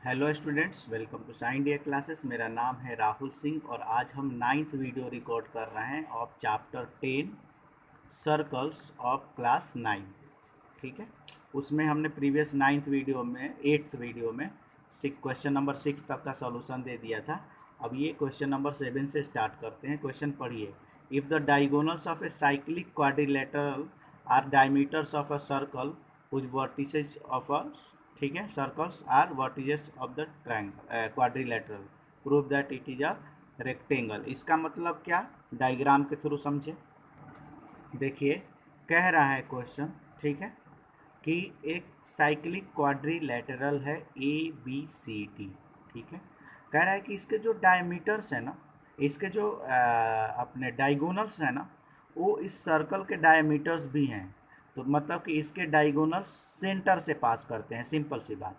Hello students, welcome to sign dear classes. मेरा नाम है राहुल सिंह और आज हम 9th वीडियो रिकॉर्ड कर रहे हैं of chapter 10 circles of class 9। ठीक है, उसमें हमने प्रीवियस 9th वीडियो में 8th वीडियो में क्वेश्चन नंबर 6 तक का सॉल्यूशन दे दिया था। अब ये क्वेश्चन नंबर 7 से स्टार्ट करते हैं। क्वेश्चन पढ़िए। If the diagonals of a cyclic quadrilateral are diameters of a circle which vertices of a, ठीक है, circles are vertices of the triangle quadrilateral, prove that it is a rectangle. इसका मतलब क्या, diagram के through समझे। देखिए, कह रहा है क्वेश्चन, ठीक है, कि एक साइक्लिक क्वाड्रिलेटरल है ए बी सी डी। ठीक है, कह रहा है कि इसके जो डायमीटर्स है ना, इसके जो अपने डायगोनल्स है ना, वो इस सर्कल के डायमीटर्स भी हैं। तो मतलब कि इसके डायगोनल्स सेंटर से पास करते हैं। सिंपल सी बात,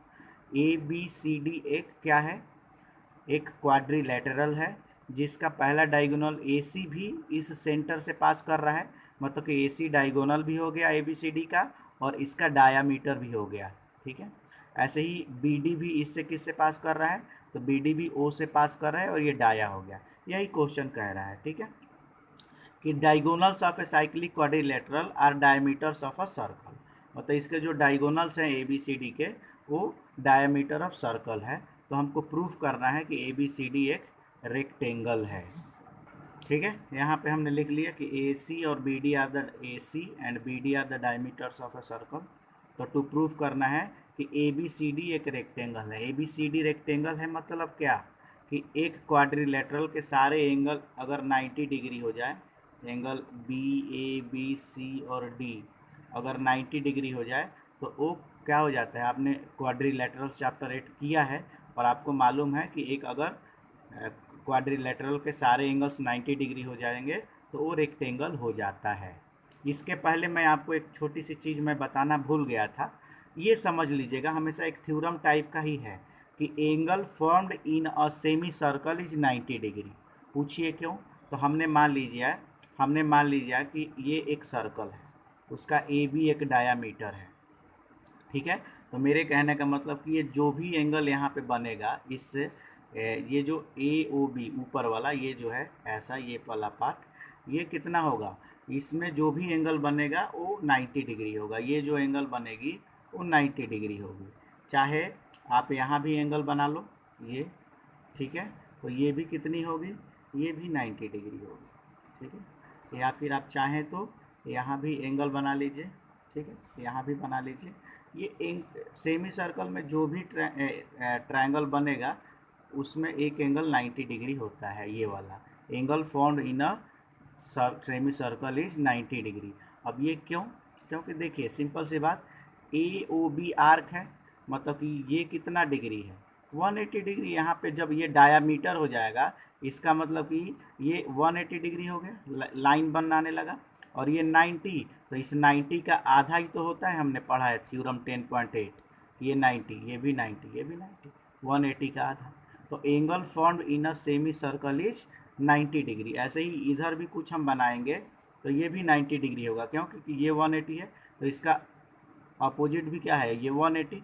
ए बी सी डी एक क्या है, एक क्वाड्रिलेटरल है जिसका पहला डायगोनल ए सी भी इस सेंटर से पास कर रहा है। मतलब कि ए सी डायगोनल भी हो गया ए बी सी डी का, और इसका डायामीटर भी हो गया। ठीक है, ऐसे ही बी डी भी इससे किससे पास कर रहा है, तो बी डी भी ओ से पास कर रहा है और ये डाया हो गया। यही क्वेश्चन कह रहा है। ठीक है, कि diagonals of a cyclic quadrilateral are diameters of a circle. मतलब इसके जो डायगोनल्स हैं ए बी सी डी के, वो डायमीटर ऑफ सर्कल है। तो हमको प्रूफ करना है कि ए बी सी डी एक रेक्टेंगल है। ठीक है, यहाँ पे हमने लिख लिया कि ए सी और B D are the A C and B D are the diameters of a circle. तो टू प्रूव करना है कि ए बी सी डी एक रेक्टेंगल है। A B C D rectangle है मतलब क्या, कि एक क्वाड्रिलेटरल के सारे एंगल अगर 90 डिग्री हो जाए, angle B A B C और डी अगर 90 डिग्री हो जाए, तो वो क्या हो जाता है। आपने क्वाड्रिलेटरल चैप्टर 8 किया है और आपको मालूम है कि एक अगर क्वाड्रिलेटरल के सारे एंगल्स 90 डिग्री हो जाएंगे तो वो रेक्टेंगल हो जाता है। इसके पहले मैं आपको एक छोटी सी चीज़ मैं बताना भूल गया था। ये समझ लीजिएगा, हमेशा एक थ्योरम टाइप का ही है कि angle formed in a semicircle is 90 degree. पूछिए क्यों। तो हमने मान लिया कि ये एक सर्कल है, उसका ए बी एक डायामीटर है। ठीक है, तो मेरे कहने का मतलब कि ये जो भी एंगल यहाँ पे बनेगा इससे, ये जो ए ओ बी ऊपर वाला ये जो है ऐसा, ये वाला पार्ट ये कितना होगा, इसमें जो भी एंगल बनेगा वो 90 डिग्री होगा। ये जो एंगल बनेगी वो 90 डिग्री होगी। चाहे आप यहाँ भी एंगल बना लो ये, ठीक है, तो ये भी कितनी होगी, ये भी 90 डिग्री होगी। ठीक है, या फिर आप चाहें तो यहाँ भी एंगल बना लीजिए। ठीक है, यहाँ भी बना लीजिए। ये सेमी सर्कल में जो भी ट्रायंगल बनेगा उसमें एक एंगल 90 डिग्री होता है। ये वाला angle formed in a semicircle is 90 degree. अब ये क्यों, क्योंकि देखिए सिंपल सी बात, ए ओ बी आर्क है, मतलब कि ये कितना डिग्री है, 180 डिग्री। यहाँ पे जब ये डायामीटर हो जाएगा, इसका मतलब कि ये 180 डिग्री हो गया, लाइन बनाने लगा। और ये 90, तो इस 90 का आधा ही तो होता है, हमने पढ़ा है थ्योरम 10.8। ये 90, ये भी 90, ये भी 90, 180 का आधा। तो angle formed in a semicircle is 90 degree. ऐसे ही इधर भी कुछ हम बनाएंगे तो ये भी 90 डिग्री होगा। क्यों, क्योंकि ये 180 है, तो इसका अपोजिट भी क्या है, ये 180,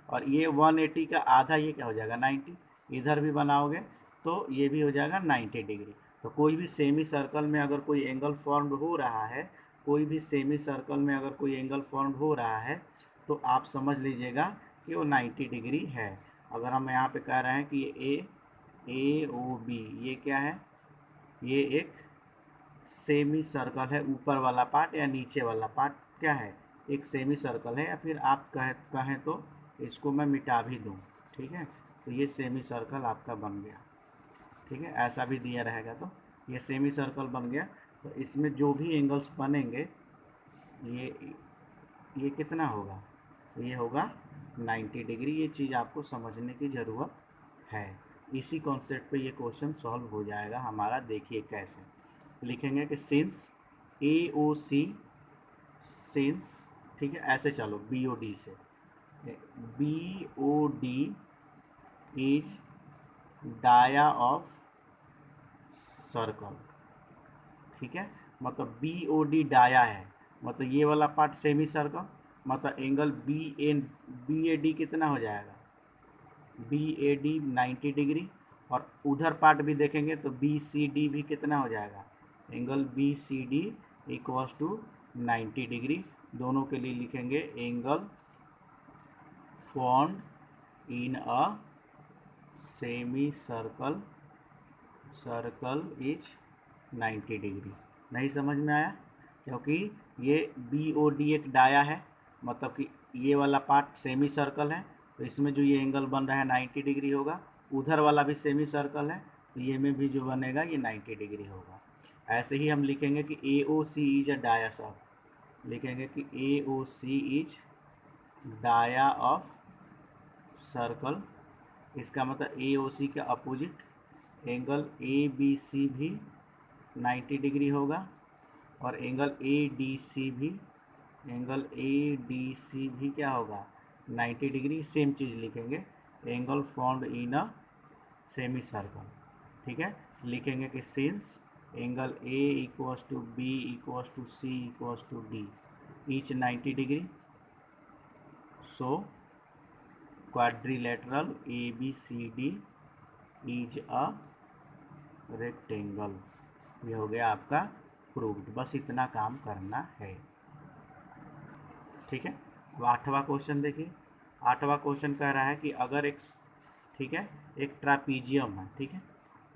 और ये 180 का आधा ये क्या हो जाएगा 90। इधर भी बनाओगे तो ये भी हो जाएगा 90 डिग्री। तो कोई भी सेमी सर्कल में अगर कोई एंगल फॉर्म्ड हो रहा है, कोई भी सेमी सर्कल में अगर कोई एंगल फॉर्म्ड हो रहा है, तो आप समझ लीजिएगा कि वो 90 डिग्री है। अगर हम यहाँ पे कह रहे हैं कि ए ओ बी ये क्या है, ये एक सेमी सर्कल है। ऊपर वाला पार्ट या नीचे वाला पार्ट क्या है, एक सेमी सर्कल है। या फिर आप कहें तो इसको मैं मिटा भी दूँ। ठीक है, तो ये सेमी सर्कल आपका बन गया। ठीक है, ऐसा भी दिया रहेगा तो ये सेमी सर्कल बन गया। तो इसमें जो भी एंगल्स बनेंगे ये कितना होगा, ये होगा 90 डिग्री। ये चीज़ आपको समझने की ज़रूरत है। इसी कॉन्सेप्ट पे ये क्वेश्चन सॉल्व हो जाएगा हमारा। देखिए कैसे लिखेंगे कि सिंस ए ओ सी, सिंस, ठीक है, ऐसे चलो बी ओ डी से, B O D is dia of circle. ठीक है, मतलब बी ओ डी डाया है, मतलब ये वाला पार्ट सेमी सर्कल, मतलब एंगल बी ए डी कितना हो जाएगा BAD 90 डिग्री, और उधर पार्ट भी देखेंगे तो BCD भी कितना हो जाएगा, angle BCD equals to 90 degree. दोनों के लिए लिखेंगे angle formed in a semicircle is 90 degree. नहीं समझ में आया? क्योंकि ये BOD एक डाया है, मतलब कि ये वाला पार्ट सेमी सर्कल है, तो इसमें जो ये एंगल बन रहा है 90 डिग्री होगा। उधर वाला भी सेमी सर्कल है, तो ये में भी जो बनेगा ये 90 डिग्री होगा। ऐसे ही हम लिखेंगे कि AOC is a dia of, लिखेंगे कि AOC is dia of circle. इसका मतलब AOC के अपोजिट एंगल ABC भी 90 डिग्री होगा, और एंगल ADC भी क्या होगा, 90 डिग्री। सेम चीज़ लिखेंगे, angle formed in a semicircle. ठीक है, लिखेंगे कि since angle A equals to B equals to C equals to D each 90 degree, so quadrilateral ABCD is a rectangle. ये हो गया आपका प्रूव्ड। बस इतना काम करना है। ठीक है, अब 8वां क्वेश्चन देखिए। 8वां क्वेश्चन कह रहा है कि अगर एक, ठीक है, एक ट्रापीजियम है, ठीक है,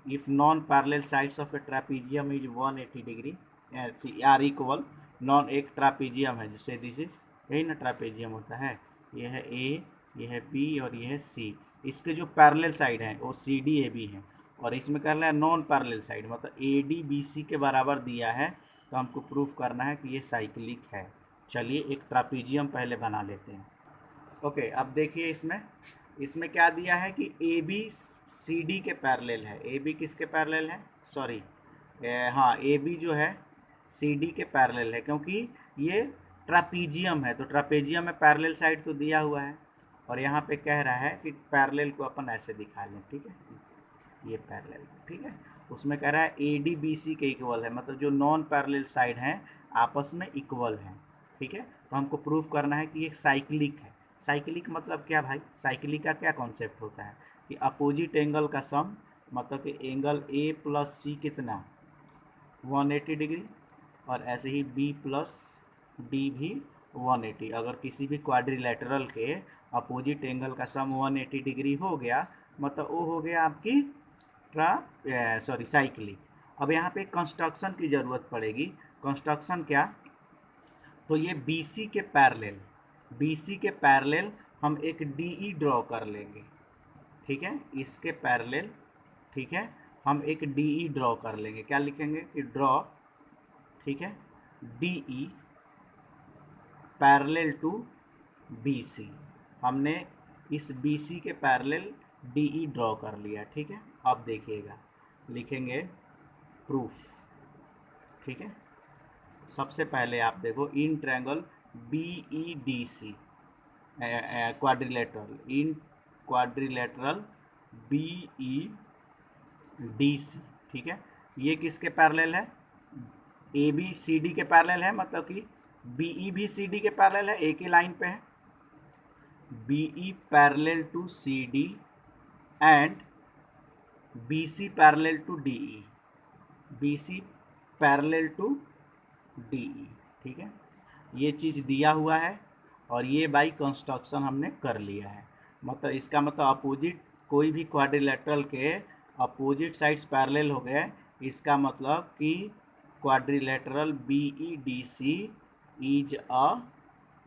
if non parallel sides of a trapezium is 180 degree are equal, non एक ट्रापीजियम है जिससे दिस इज, यही ना ट्रापीजियम होता है, ये है A, ये है B और ये है C। इसके जो पैरेलल साइड हैं वो CD AB हैं, और इसमें कह रहा है नॉन पैरेलल साइड, मतलब ADBC के बराबर दिया है, तो हमको प्रूफ करना है कि ये साइक्लिक है। चलिए एक ट्रापीजियम पहले बना लेते हैं। ओके, अब देखिए इसमें क्या दिया है कि AB CD के पैरेलल है। AB किसके पैरेलल है, सॉरी, हाँ, AB जो है CD के पैरेलल है, क्योंकि ये ट्रापीजियम है, तो ट्रापेजियम में पैरेलल साइड तो दिया हुआ है, और यहाँ पे कह रहा है कि पैरेलल को अपन ऐसे दिखा लें। ठीक है, ये पैरेलल, ठीक है, उसमें कह रहा है ADBC के इक्वल है, मतलब जो नॉन पैरेलल साइड हैं आपस में इक्वल हैं। ठीक है, तो हमको प्रूफ करना है कि ये साइक्लिक है। साइक्लिक मतलब क्या भाई, साइक्लिक का क्या कॉन्सेप्ट होता है कि अपोजिट एंगल का सम, मतलब कि एंगल A प्लस C कितना 180 डिग्री, और ऐसे ही B प्लस D भी 180। अगर किसी भी क्वाड्रिलेटरल के अपोजिट एंगल का सम 180 डिग्री हो गया, मतलब वो हो गया आपकी साइक्लिक। अब यहाँ पे कंस्ट्रक्शन की ज़रूरत पड़ेगी। कंस्ट्रक्शन क्या, तो ये BC के पैरेलल हम एक DE ड्रॉ कर लेंगे। ठीक है, इसके पैरेलल, ठीक है, हम एक DE ड्रॉ कर लेंगे। क्या लिखेंगे कि ड्रॉ, ठीक है, DE पैरेलल टू BC। हमने इस BC के पैरेलल DE ड्रॉ कर लिया। ठीक है, अब देखिएगा, लिखेंगे प्रूफ। ठीक है, सबसे पहले आप देखो in triangle BEDC quadrilateral BEDC, ठीक है, ये किसके पैरेलल है, ABCD के पैरेलल है, मतलब कि BE भी CD के पैरेलल है, एक ही लाइन पे है। BE parallel to CD and BC parallel to DE, BC parallel to DE। ठीक है, ये चीज़ दिया हुआ है, और ये बाई कंस्ट्रक्शन हमने कर लिया है। मतलब इसका मतलब अपोजिट कोई भी क्वाड्रिलेटरल के अपोजिट साइड्स पैरेलल हो गए, इसका मतलब कि quadrilateral BEDC is a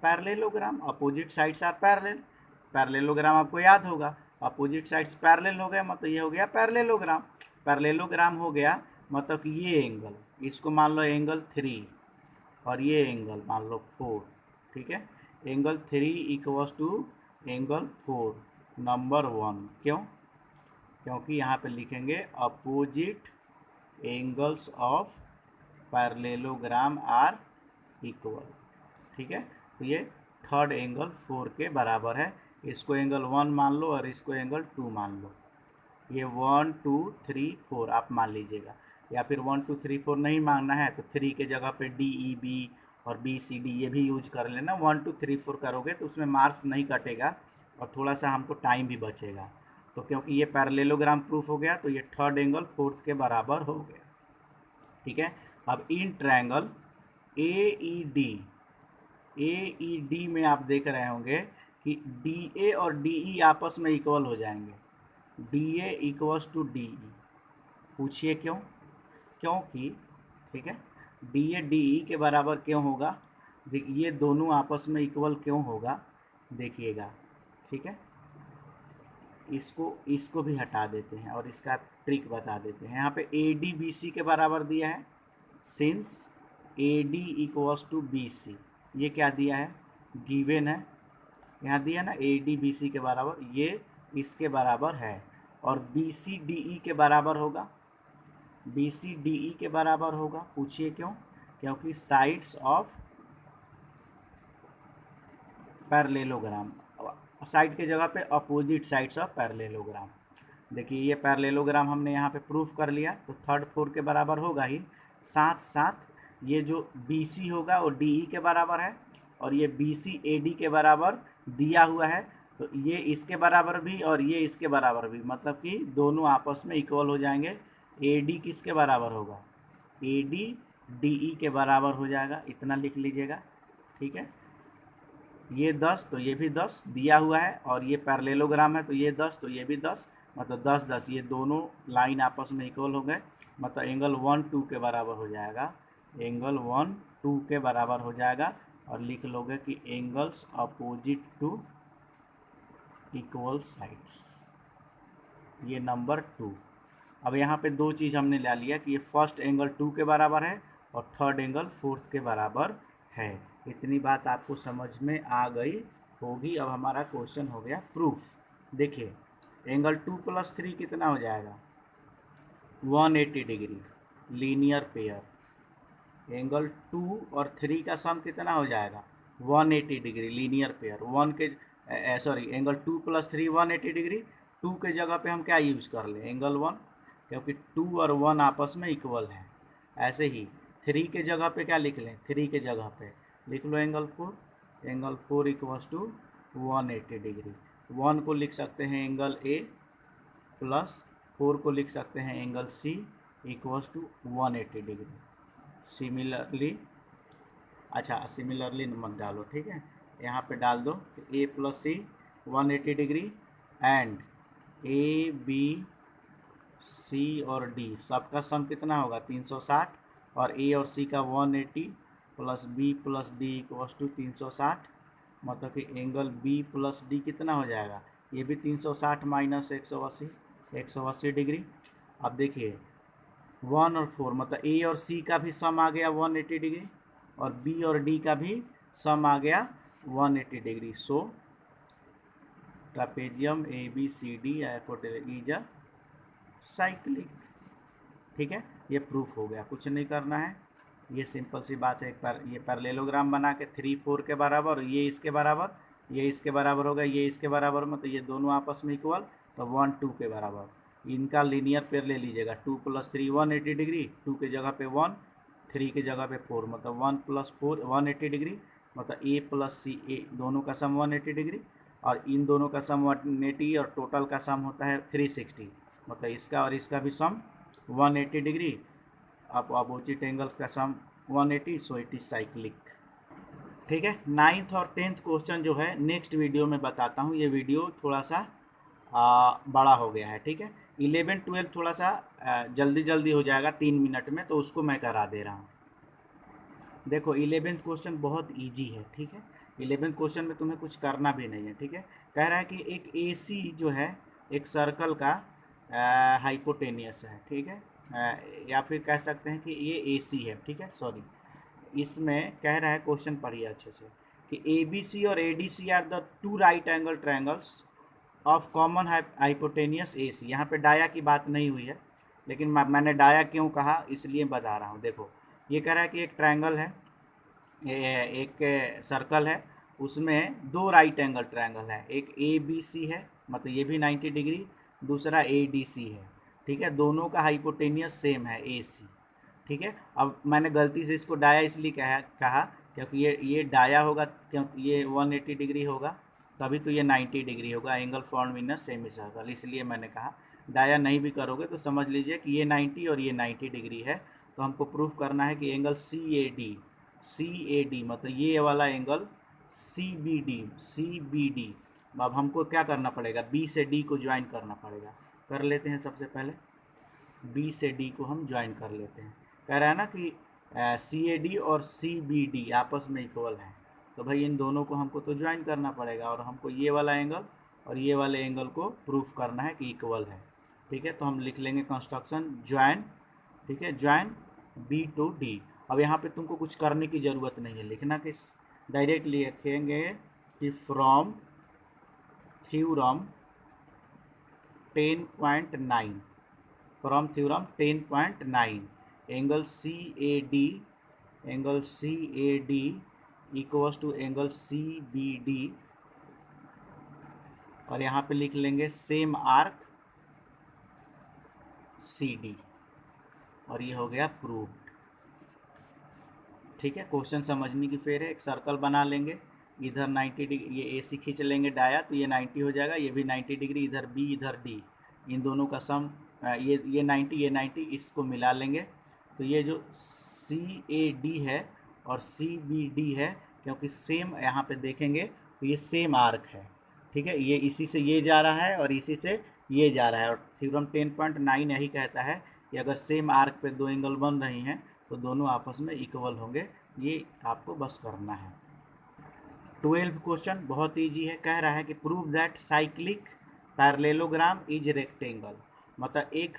parallelogram. Opposite sides are parallel. Parallelogram आपको याद होगा, अपोजिट साइड्स पैरेलल हो गए, मतलब ये हो गया पैरेललोग्राम। पैरेललोग्राम हो गया मतलब कि ये एंगल, इसको मान लो एंगल 3, और ये एंगल मान लो 4। ठीक है, angle 3 equals to angle 4 number 1। क्यों, क्योंकि यहाँ पे लिखेंगे opposite angles of parallelogram are equal. ठीक है, तो ये थर्ड एंगल 4 के बराबर है। इसको एंगल 1 मान लो और इसको एंगल 2 मान लो। ये 1 2 3 4 आप मान लीजिएगा, या फिर 1 2 3 4 नहीं मांगना है तो 3 के जगह पे DEB और BCD ये भी यूज कर लेना। 1 2 3 4 करोगे तो उसमें मार्क्स नहीं कटेगा और थोड़ा सा हमको टाइम भी बचेगा। तो क्योंकि ये पैरेललोग्राम प्रूफ हो गया तो ये थर्ड एंगल फोर्थ के बराबर हो गया। ठीक है, अब in triangle A E D में आप देख रहे होंगे कि डी ए और डी ई आपस में इक्वल हो जाएंगे, D A equals to D E. पूछिए क्यों? क्योंकि ठीक है, डी ए डी ई के बराबर क्यों होगा? ये दोनों आपस में इक्वल क्यों होगा देखिएगा। ठीक है, इसको भी हटा देते हैं और इसका ट्रिक बता देते हैं। यहाँ पे ए डी बी सी के बराबर दिया है, since A D equals to B C, ये क्या दिया है? गिवन है, यहाँ दिया ना ए डी बी सी के बराबर, ये इसके बराबर है। और बी सी डी ई के बराबर होगा, बी सी डी ई के बराबर होगा। पूछिए क्यों? क्योंकि साइड्स ऑफ पैरेललोग्राम, साइड के जगह पे अपोजिट साइड्स ऑफ पैरेललोग्राम। देखिए ये पैरेललोग्राम हमने यहाँ पे प्रूफ कर लिया, तो थर्ड फोर के बराबर होगा ही। साथ साथ ये जो बी सी होगा वो डी ई के बराबर है, और ये बी सी ए डी के बराबर दिया हुआ है, तो ये इसके बराबर भी और ये इसके बराबर भी, मतलब कि दोनों आपस में इक्वल हो जाएंगे। ए डी किसके बराबर होगा? ए डी डी ई के बराबर हो जाएगा, इतना लिख लीजिएगा। ठीक है, ये 10 तो ये भी 10 दिया हुआ है, और ये पैरेललोग्राम है तो ये 10 तो ये भी 10, मतलब 10 10, ये दोनों लाइन आपस में इक्वल हो गए, मतलब एंगल 1 2 के बराबर हो जाएगा, एंगल 1 2 के बराबर हो जाएगा। और लिख लोगे कि angles opposite to equal sides, ये नंबर 2। अब यहाँ पे दो चीज़ हमने ले लिया कि ये फर्स्ट एंगल 2 के बराबर है और थर्ड एंगल 4th के बराबर है। इतनी बात आपको समझ में आ गई होगी। अब हमारा क्वेश्चन हो गया प्रूफ। देखिए एंगल 2 + 3 कितना हो जाएगा? 180 डिग्री, लीनियर पेयर। एंगल 2 और 3 का सम कितना हो जाएगा? 180 degree, linear pair. Angle 2 + 3 180 degree. 2 के जगह पे हम क्या यूज़ कर लें? एंगल 1, क्योंकि 2 और 1 आपस में इक्वल है। ऐसे ही 3 के जगह पे क्या लिख लें? 3 के जगह पे लिख लो angle 4। Angle 4 equals to 180 degree. 1 को लिख सकते हैं एंगल ए, प्लस 4 को लिख सकते हैं angle C equals to 180 degree. Similarly, अच्छा सिमिलरली मत डालो, ठीक है, यहाँ पे डाल दो A plus C 180 degree, and A B C और डी सबका सम कितना होगा? 360, और ए और सी का 180 plus B plus D equals to 360, मतलब कि एंगल बी प्लस डी कितना हो जाएगा? ये भी 360 माइनस 180 डिग्री। अब देखिए 1 और 4, मतलब ए और सी का भी सम आ गया 180 डिग्री, और बी और डी का भी सम आ गया 180 degree. So trapezium A B C D is a cyclic. ठीक है, ये प्रूफ हो गया, कुछ नहीं करना है, ये सिंपल सी बात है। ये पैरेललोग्राम बना के 3 4 के बराबर, और ये इसके बराबर, ये इसके बराबर होगा, ये इसके बराबर, मतलब ये दोनों आपस में इक्वल, तो 1 2 के बराबर। इनका लीनियर पेयर ले लीजिएगा, 2 + 3 180 डिग्री, 2 के जगह पे 1, 3 के जगह पे 4, मतलब 1 + 4 180 डिग्री, मतलब ए प्लस सी, ए दोनों का सम 180 डिग्री, और इन दोनों का सम 180, और टोटल का सम होता है 360, मतलब इसका और इसका भी सम 180 डिग्री। अब अपोजिट एंगल का sum 180, so it is cyclic. ठीक है, 9th और 10th क्वेश्चन जो है नेक्स्ट वीडियो में बताता हूँ। ये वीडियो थोड़ा सा बड़ा हो गया है। ठीक है, 11 12 थोड़ा सा जल्दी हो जाएगा 3 मिनट में, तो उसको मैं करा दे रहा हूँ। देखो 11th क्वेश्चन बहुत इजी है। ठीक है, 11th क्वेश्चन में तुम्हें कुछ करना भी नहीं है। ठीक है, कह रहा है कि एक AC जो है एक सर्कल का हाइपोटेनियस है। ठीक है, या फिर कह सकते हैं कि ये AC है। ठीक है, सॉरी, इसमें कह रहा है, क्वेश्चन पढ़िए अच्छे से, कि ABC और ADC are the 2 right angle triangles of common hypotenuse AC। यहाँ पे डाया की बात नहीं हुई है, लेकिन मैंने डाया क्यों कहा इसलिए बता रहा हूँ। देखो ये कह रहा है कि एक ट्रायंगल है, एक सर्कल है, उसमें 2 राइट एंगल ट्रायंगल है, एक ABC है, मतलब ये भी 90 डिग्री, दूसरा ADC है। ठीक है, दोनों का हाइपोटेनियस सेम है AC। ठीक है, अब मैंने गलती से इसको डाया इसलिए कहा क्योंकि ये डाया होगा, क्योंकि ये 180 डिग्री होगा, तभी तो ये 90 डिग्री होगा, angle found in a semi circle. इसलिए मैंने कहा डाया नहीं भी करोगे तो समझ लीजिए कि ये 90 और ये 90 डिग्री है। तो हमको प्रूफ करना है कि एंगल सी ए डी मतलब ये वाला एंगल सी बी डी। अब हमको क्या करना पड़ेगा, बी से डी को ज्वाइन करना पड़ेगा। कर लेते हैं, सबसे पहले बी से डी को हम ज्वाइन कर लेते हैं। कह रहा है ना कि सी ए डी और सी बी डी आपस में इक्वल हैं, तो भाई इन दोनों को हमको तो ज्वाइन करना पड़ेगा, और हमको ये वाला एंगल और ये वाले एंगल को प्रूफ करना है कि इक्वल है। ठीक है, तो हम लिख लेंगे कंस्ट्रक्शन ज्वाइन। ठीक है, ज्वाइन बी टू डी। अब यहाँ पे तुमको कुछ करने की ज़रूरत नहीं है, लिखना कि डायरेक्टली लिखेंगे कि from theorem 10.9 from theorem 10.9 angle C A D equals to angle C B D, और यहाँ पे लिख लेंगे सेम आर्क सी डी, और ये हो गया प्रूव्ड। ठीक है, क्वेश्चन समझने की फेर है। एक सर्कल बना लेंगे, इधर 90 डिग्री, ये ए सी खींच लेंगे डाया तो ये 90 हो जाएगा, ये भी 90 डिग्री, इधर बी इधर डी, इन दोनों का सम ये 90 इसको मिला लेंगे। तो ये जो सी ए डी है और सी बी डी है, क्योंकि सेम यहाँ पे देखेंगे तो ये सेम आर्क है। ठीक है, ये इसी से ये जा रहा है और इसी से ये जा रहा है, और थ्योरम 10.9 यही कहता है कि अगर सेम आर्क पे दो एंगल बन रही हैं तो दोनों आपस में इक्वल होंगे। ये आपको बस करना है। 12 क्वेश्चन बहुत इजी है। कह रहा है कि prove that cyclic parallelogram is rectangle, मतलब एक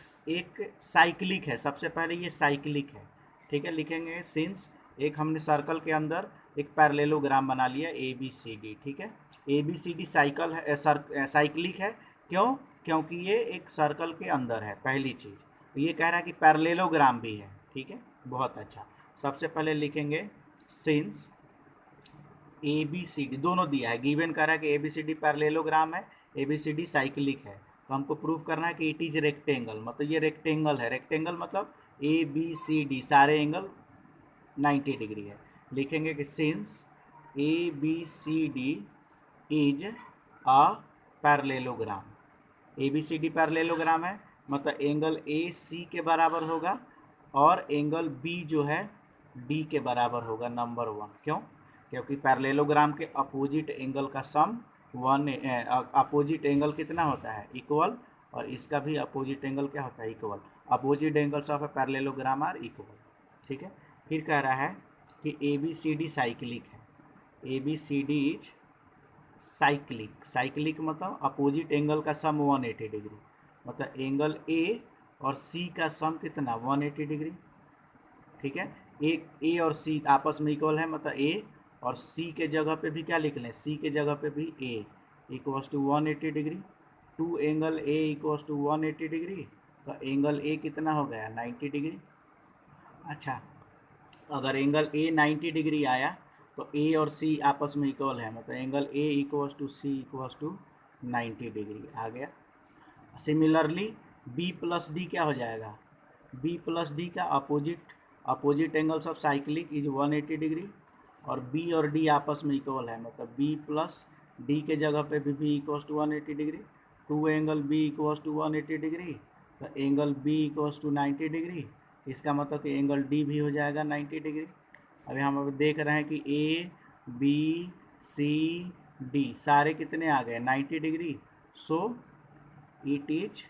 साइक्लिक है। सबसे पहले ये साइक्लिक है। ठीक है, लिखेंगे सिंस एक हमने सर्कल के अंदर एक पैरेललोग्राम बना लिया ए बी सी डी। ठीक है, A B C D cycle है, साइक्लिक है। क्यों? क्योंकि ये एक सर्कल के अंदर है, पहली चीज़। तो ये कह रहा है कि पैरेललोग्राम भी है। ठीक है, बहुत अच्छा। सबसे पहले लिखेंगे since A B C D दोनों दिया है, गिवन कर रहा है कि A B C D parallelogram है, A B C D cyclic है, तो हमको प्रूव करना है कि इट इज़ रेक्टेंगल, मतलब ये रेक्टेंगल है। रेक्टेंगल मतलब ए बी सी डी सारे एंगल 90 डिग्री है। लिखेंगे कि since A B C D is a parallelogram, A B C D parallelogram है, मतलब एंगल ए सी के बराबर होगा और एंगल बी जो है डी के बराबर होगा, नंबर 1। क्यों? क्योंकि पैरेललोग्राम के अपोजिट एंगल का सम 1, अपोजिट एंगल कितना होता है? इक्वल, और इसका भी अपोजिट एंगल क्या होता है? Equal. Opposite angles of a parallelogram are equal. ठीक है, फिर कह रहा है कि A B C D cyclic है, A B C D is cyclic. Cyclic मतलब अपोजिट एंगल का सम 180 डिग्री, मतलब एंगल ए और सी का सम कितना? 180 डिग्री। ठीक है, ए और सी आपस में इक्वल है, मतलब ए और सी के जगह पे भी क्या लिख लें? सी के जगह पे भी A equals to 180 degree. Two angle A equals to 180 degree, तो एंगल ए कितना हो गया? 90 डिग्री। अच्छा, अगर एंगल ए 90 डिग्री आया तो ए और सी आपस में इक्वल है, मतलब angle A equals to C equals to 90 degree आ गया। सिमिलरली बी प्लस डी क्या हो जाएगा? बी प्लस डी का opposite angles of cyclic is 180 degree, और बी और डी आपस में इक्वल है, मतलब बी प्लस डी के जगह पे भी B equals to 180 degree. Two angle B equals to 180 degree, तो angle B equals to 90 degree, इसका मतलब कि एंगल डी भी हो जाएगा 90 डिग्री। अभी हम अब देख रहे हैं कि ए बी सी डी सारे कितने आ गए? 90 degree. So it is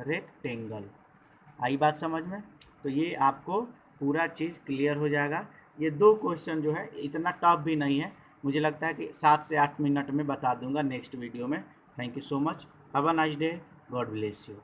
rectangle. आई बात समझ में? तो ये आपको पूरा चीज़ क्लियर हो जाएगा। ये 2 क्वेश्चन जो है इतना टफ भी नहीं है, मुझे लगता है कि 7 से 8 मिनट में बता दूंगा नेक्स्ट वीडियो में। Thank you so much, have a nice day, God bless you.